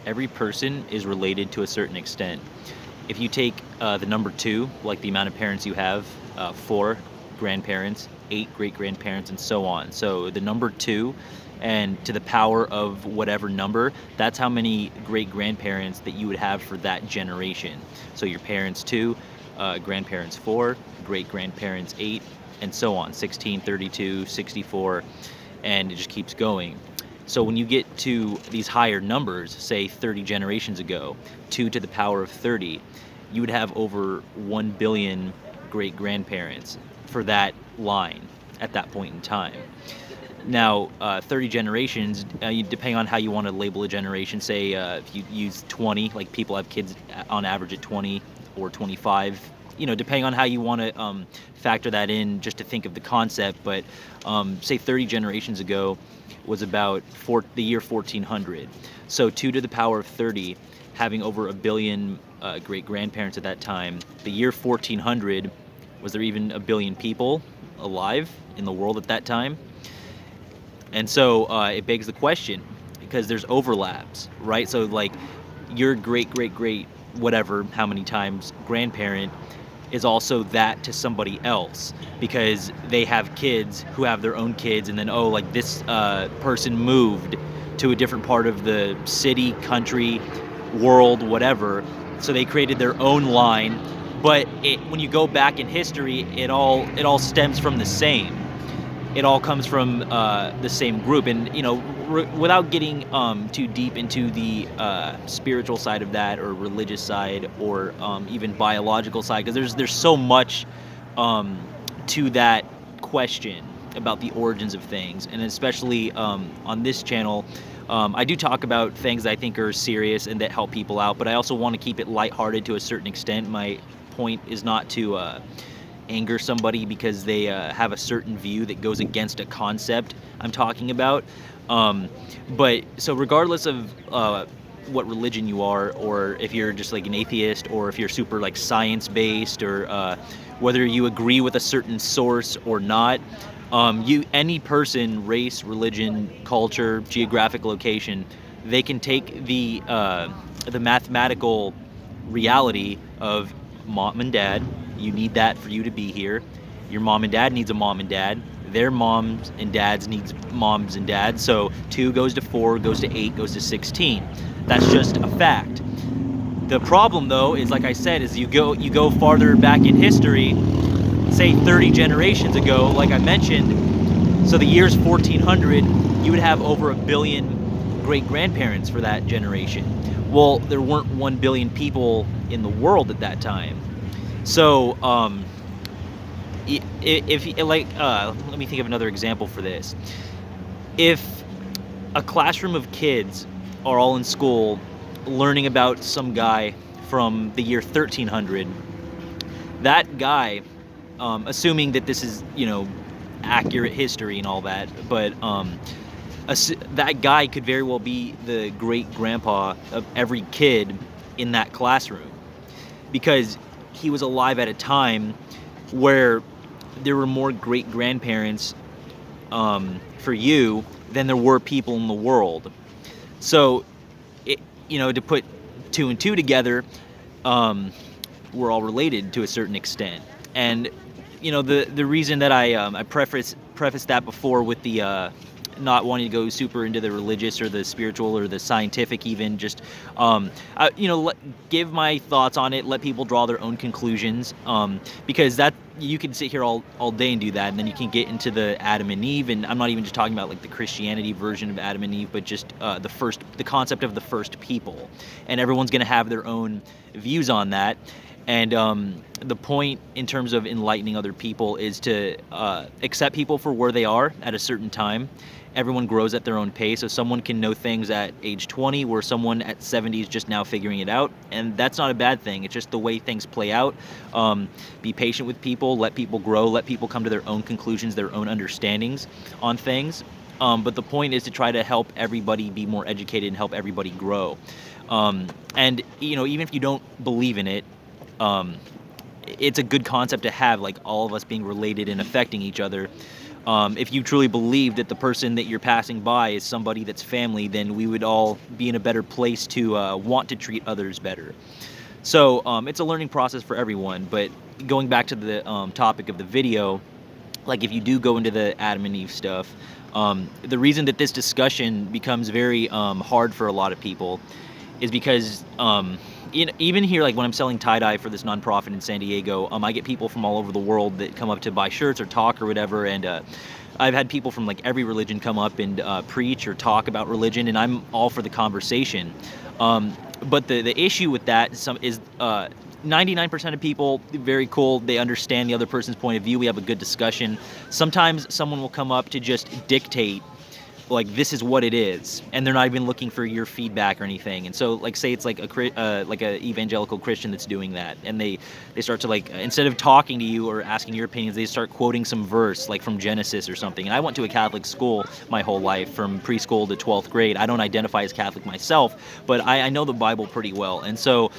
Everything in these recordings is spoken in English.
every person is related to a certain extent. If you take the number two, like the amount of parents you have, four grandparents, eight great grandparents, and so on. So the number two, and to the power of whatever number, that's how many great grandparents that you would have for that generation. So your parents two, grandparents four, great grandparents eight, and so on 16, 32, 64, and it just keeps going. So when you get to these higher numbers, say 30 generations ago, 2 to the power of 30, you would have over 1 billion great grandparents for that line at that point in time. Now, 30 generations, depending on how you want to label a generation, say if you use 20, like people have kids on average at 20 or 25, depending on how you want to factor that in just to think of the concept, but say 30 generations ago was about the year 1400. So 2 to the power of 30, having over a billion great-grandparents at that time. The year 1400, was there even a billion people alive in the world at that time? And so it begs the question, because there's overlaps, right? So like your great-great-great whatever, how many times, grandparent is also that to somebody else, because they have kids who have their own kids, and then like this person moved to a different part of the city, country, world, whatever, so they created their own line. But when you go back in history, it all stems from the same. It all comes from the same group. And without getting too deep into the spiritual side of that, or religious side, or even biological side, because there's so much to that question about the origins of things. And especially on this channel, I do talk about things that I think are serious and that help people out, but I also want to keep it lighthearted to a certain extent. My point is not to anger somebody because they have a certain view that goes against a concept I'm talking about. But so regardless of what religion you are, or if you're just like an atheist, or if you're super like science-based, or whether you agree with a certain source or not, any person, race, religion, culture, geographic location, they can take the mathematical reality of mom and dad. You need that for you to be here. Your mom and dad needs a mom and dad. Their moms and dads needs moms and dads. So 2 goes to 4, goes to 8, goes to 16. That's just a fact. The problem, though, is, like I said, is you go farther back in history, say 30 generations ago, like I mentioned. So the year's 1400, you would have over a billion great-grandparents for that generation. Well, there weren't 1 billion people in the world at that time. So, if let me think of another example for this. If a classroom of kids are all in school learning about some guy from the year 1300, that guy, assuming that this is, accurate history and all that, but that guy could very well be the great-grandpa of every kid in that classroom, because he was alive at a time where there were more great-grandparents for you than there were people in the world. So, to put 2 and 2 together, we're all related to a certain extent. And, the reason that I prefaced that before with the not wanting to go super into the religious or the spiritual or the scientific even, just give my thoughts on it, let people draw their own conclusions, because that you can sit here all day and do that, and then you can get into the Adam and Eve, and I'm not even just talking about like the Christianity version of Adam and Eve, but just the concept of the first people, and everyone's going to have their own views on that. And the point in terms of enlightening other people is to accept people for where they are at a certain time. Everyone grows at their own pace, so someone can know things at age 20 where someone at 70 is just now figuring it out, and that's not a bad thing. It's just the way things play out. Be patient with people, let people grow, let people come to their own conclusions, their own understandings on things. But the point is to try to help everybody be more educated and help everybody grow. And even if you don't believe in it, it's a good concept to have, like all of us being related and affecting each other. If you truly believe that the person that you're passing by is somebody that's family, then we would all be in a better place to want to treat others better. So it's a learning process for everyone. But going back to the topic of the video, like if you do go into the Adam and Eve stuff, the reason that this discussion becomes very hard for a lot of people is because even here, like when I'm selling tie-dye for this nonprofit in San Diego, I get people from all over the world that come up to buy shirts or talk or whatever, and I've had people from like every religion come up and preach or talk about religion, and I'm all for the conversation. But the issue with that is 99% of people, very cool, they understand the other person's point of view, we have a good discussion. Sometimes someone will come up to just dictate, like, this is what it is, and they're not even looking for your feedback or anything. And so, like, say it's like a evangelical Christian that's doing that, and they start to, like, instead of talking to you or asking your opinions, they start quoting some verse, like from Genesis or something. And I went to a Catholic school my whole life, from preschool to 12th grade. I don't identify as Catholic myself, but I know the Bible pretty well. And so,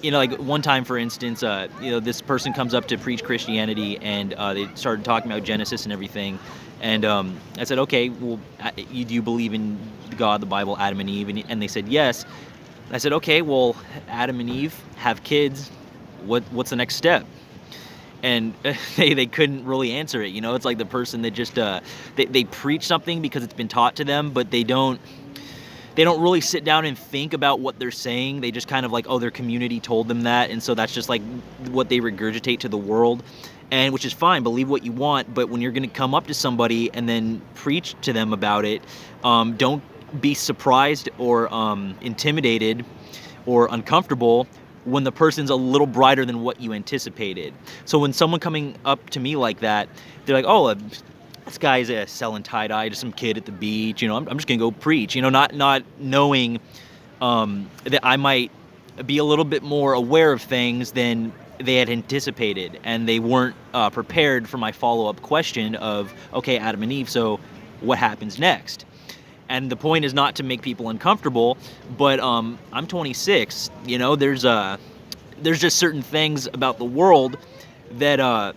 like one time, for instance, this person comes up to preach Christianity, and they started talking about Genesis and everything. And I said, okay, well, do you believe in God, the Bible, Adam and Eve? And they said yes. I said, okay, well, Adam and Eve have kids. What's the next step? And they couldn't really answer it. It's like the person that just they preach something because it's been taught to them, but they don't really sit down and think about what they're saying. They just kind of like, oh, their community told them that, and so that's just like what they regurgitate to the world. And which is fine, believe what you want, but when you're going to come up to somebody and then preach to them about it, don't be surprised or intimidated or uncomfortable when the person's a little brighter than what you anticipated. So when someone coming up to me like that, they're like, oh, this guy's selling tie-dye to some kid at the beach, I'm just going to go preach, not knowing that I might be a little bit more aware of things than they had anticipated, and they weren't prepared for my follow-up question of, okay, Adam and Eve, so what happens next? And the point is not to make people uncomfortable, but I'm 26. There's just certain things about the world that,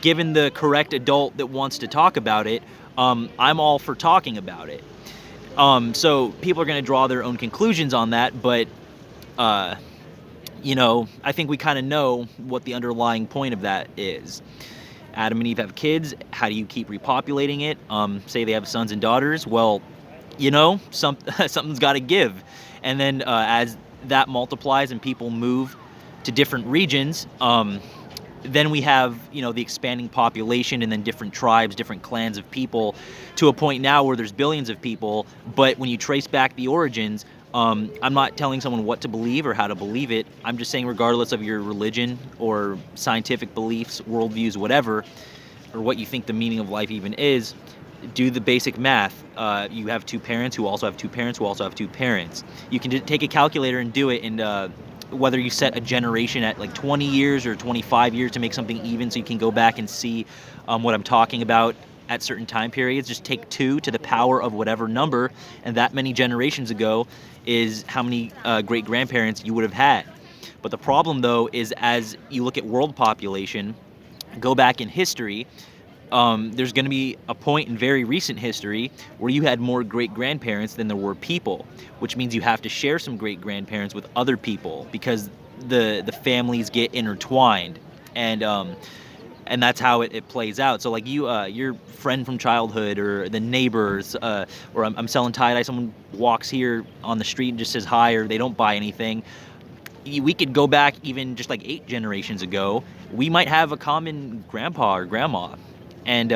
given the correct adult that wants to talk about it, I'm all for talking about it. So people are going to draw their own conclusions on that, but I think we kind of know what the underlying point of that is. Adam and Eve have kids. How do you keep repopulating it? Say they have sons and daughters. Well, something's got to give. And then as that multiplies and people move to different regions, then we have, the expanding population, and then different tribes, different clans of people, to a point now where there's billions of people. But when you trace back the origins, I'm not telling someone what to believe or how to believe it. I'm just saying, regardless of your religion or scientific beliefs, worldviews, whatever, or what you think the meaning of life even is, do the basic math. You have two parents who also have two parents who also have two parents. You can take a calculator and do it, and whether you set a generation at like 20 years or 25 years to make something even, so you can go back and see what I'm talking about at certain time periods. Just take 2 to the power of whatever number, and that many generations ago is how many great-grandparents you would have had. But the problem, though, is as you look at world population, go back in history, there's going to be a point in very recent history where you had more great-grandparents than there were people, which means you have to share some great-grandparents with other people because the families get intertwined, and that's how it plays out. So like your friend from childhood, or the neighbors, or I'm selling tie-dye, someone walks here on the street and just says hi, or they don't buy anything. We could go back even just like 8 generations ago. We might have a common grandpa or grandma. And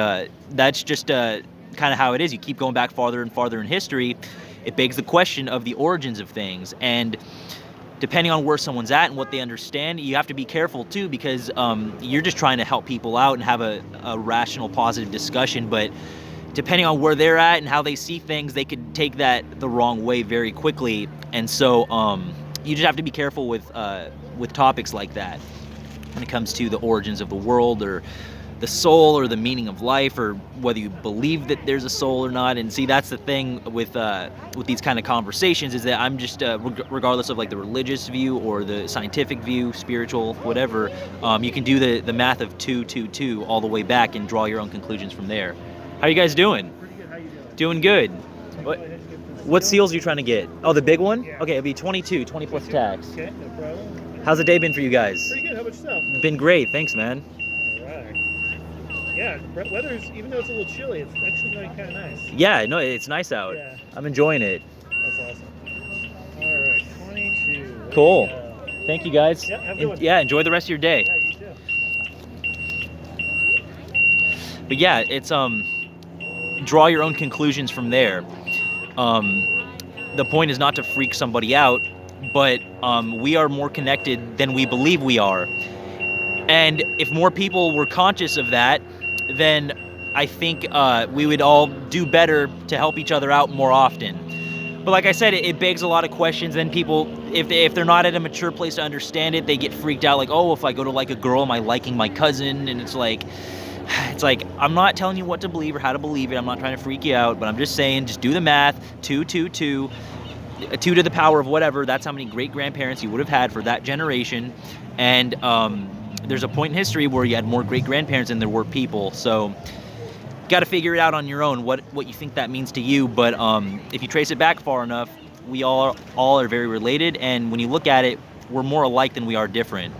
that's just kind of how it is. You keep going back farther and farther in history. It begs the question of the origins of things. And depending on where someone's at and what they understand, you have to be careful too, because you're just trying to help people out and have a rational, positive discussion. But depending on where they're at and how they see things, they could take that the wrong way very quickly. And so you just have to be careful with topics like that when it comes to the origins of the world, or the soul or the meaning of life, or whether you believe that there's a soul or not. And see, that's the thing with these kind of conversations, is that I'm just regardless of like the religious view or the scientific view, spiritual, whatever, you can do the math of 2, 2, 2 all the way back and draw your own conclusions from there. How you guys doing? Pretty good. How you doing? Doing good. What seal? seals are you trying to get? Oh, the big one? Yeah. Okay, it'll be 22, 20 plus tax. Okay, no problem. How's the day been for you guys? Pretty good. How about yourself? Been great, thanks, man. All right. Yeah, weather's, even though it's a little chilly, it's actually going kind of nice. Yeah, no, it's nice out. Yeah. I'm enjoying it. That's awesome. All right, 22. There Cool. you go. Thank you, guys. Yeah, have a good one. Yeah, enjoy the rest of your day. Yeah, you too. But yeah, it's draw your own conclusions from there. The point is not to freak somebody out, but we are more connected than we believe we are. And if more people were conscious of that, then I think we would all do better to help each other out more often. But like I said, it begs a lot of questions. Then people, if they're not at a mature place to understand it, they get freaked out. Like, oh, if I go to like a girl, am I liking my cousin? And it's like, I'm not telling you what to believe or how to believe it. I'm not trying to freak you out, but I'm just saying, just do the math. 2, 2, 2, 2 to the power of whatever. That's how many great grandparents you would have had for that generation. And there's a point in history where you had more great grandparents than there were people. So got to figure it out on your own, what you think that means to you. But if you trace it back far enough, we all are very related. And when you look at it, we're more alike than we are different.